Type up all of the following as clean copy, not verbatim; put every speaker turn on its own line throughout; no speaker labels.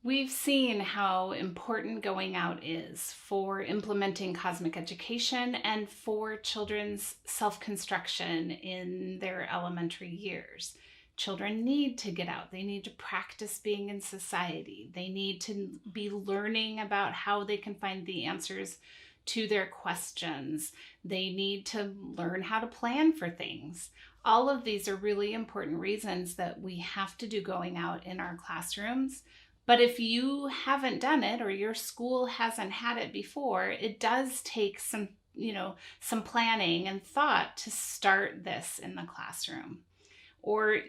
We've seen how important going out is for implementing cosmic education and for children's self-construction in their elementary years. Children need to get out. They need to practice being in society. They need to be learning about how they can find the answers to their questions. They need to learn how to plan for things. All of these are really important reasons that we have to do going out in our classrooms. But if you haven't done it or your school hasn't had it before, it does take some planning and thought to start this in the classroom, or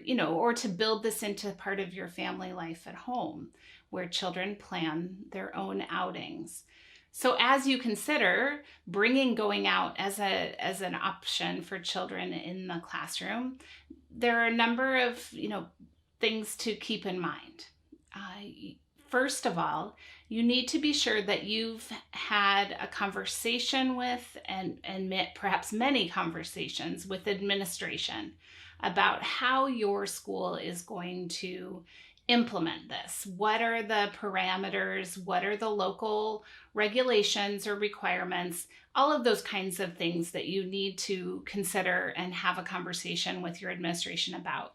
to build this into part of your family life at home where children plan their own outings. So as you consider bringing going out as an option for children in the classroom, there are a number of things to keep in mind. First of all, you need to be sure that you've had a conversation with and perhaps many conversations with administration about how your school is going to implement this. What are the parameters? What are the local regulations or requirements? All of those kinds of things that you need to consider and have a conversation with your administration about.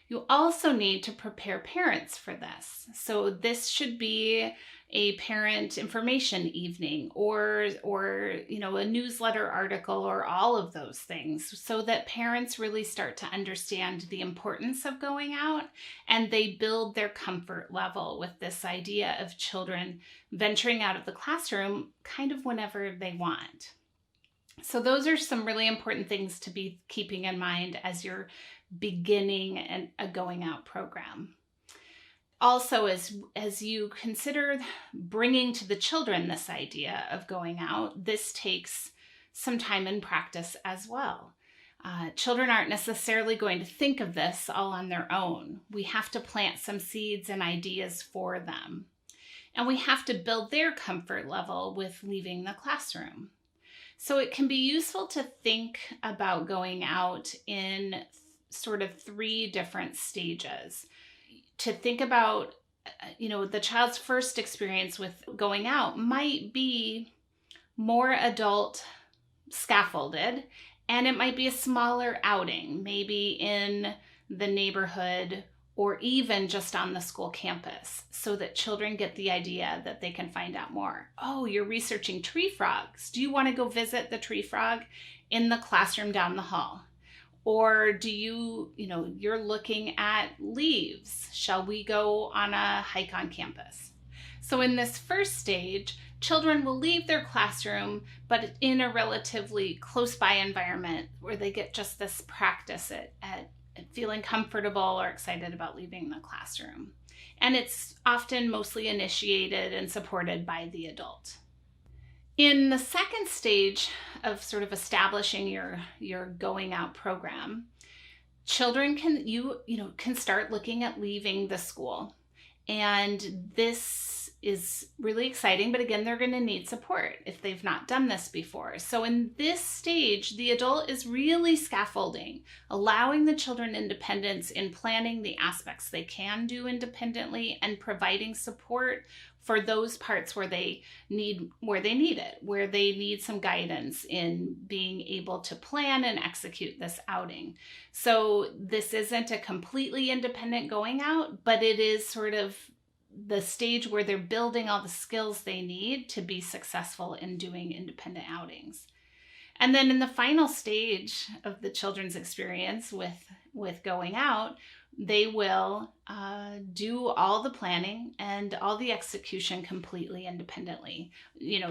You also need to prepare parents for this. So this should be a parent information evening or a newsletter article or all of those things, so that parents really start to understand the importance of going out and they build their comfort level with this idea of children venturing out of the classroom kind of whenever they want. So those are some really important things to be keeping in mind as you're beginning a going out program. Also, as you consider bringing to the children this idea of going out, this takes some time and practice as well. Children aren't necessarily going to think of this all on their own. We have to plant some seeds and ideas for them. And we have to build their comfort level with leaving the classroom. So it can be useful to think about going out in sort of 3 different stages. To think about, the child's first experience with going out might be more adult scaffolded, and it might be a smaller outing, maybe in the neighborhood or even just on the school campus, so that children get the idea that they can find out more. Oh, you're researching tree frogs. Do you want to go visit the tree frog in the classroom down the hall? Or do you're looking at leaves. Shall we go on a hike on campus? So in this first stage, children will leave their classroom, but in a relatively close by environment where they get just this practice at feeling comfortable or excited about leaving the classroom. And it's often mostly initiated and supported by the adult. In the second stage of sort of establishing your going out program, children can start looking at leaving the school. And this is really exciting, but again, they're going to need support if they've not done this before. So in this stage, the adult is really scaffolding, allowing the children independence in planning the aspects they can do independently and providing support for those parts where they need it, where they need some guidance in being able to plan and execute this outing. So this isn't a completely independent going out, but it is sort of the stage where they're building all the skills they need to be successful in doing independent outings. And then in the final stage of the children's experience with going out, they will do all the planning and all the execution completely independently,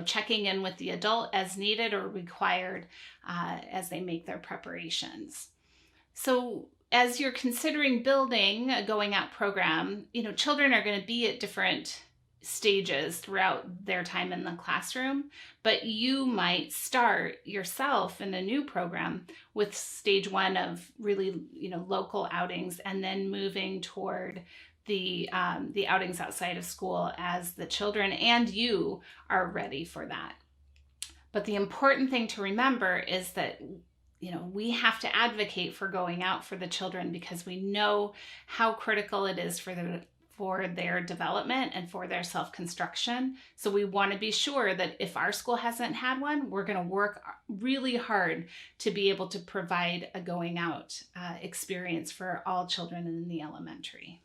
checking in with the adult as needed or required as they make their preparations. So as you're considering building a going out program, children are going to be at different stages throughout their time in the classroom, but you might start yourself in a new program with stage 1 of really, local outings, and then moving toward the outings outside of school as the children and you are ready for that. But the important thing to remember is that we have to advocate for going out for the children, because we know how critical it is for for their development and for their self-construction. So we want to be sure that if our school hasn't had one, we're going to work really hard to be able to provide a going out experience for all children in the elementary.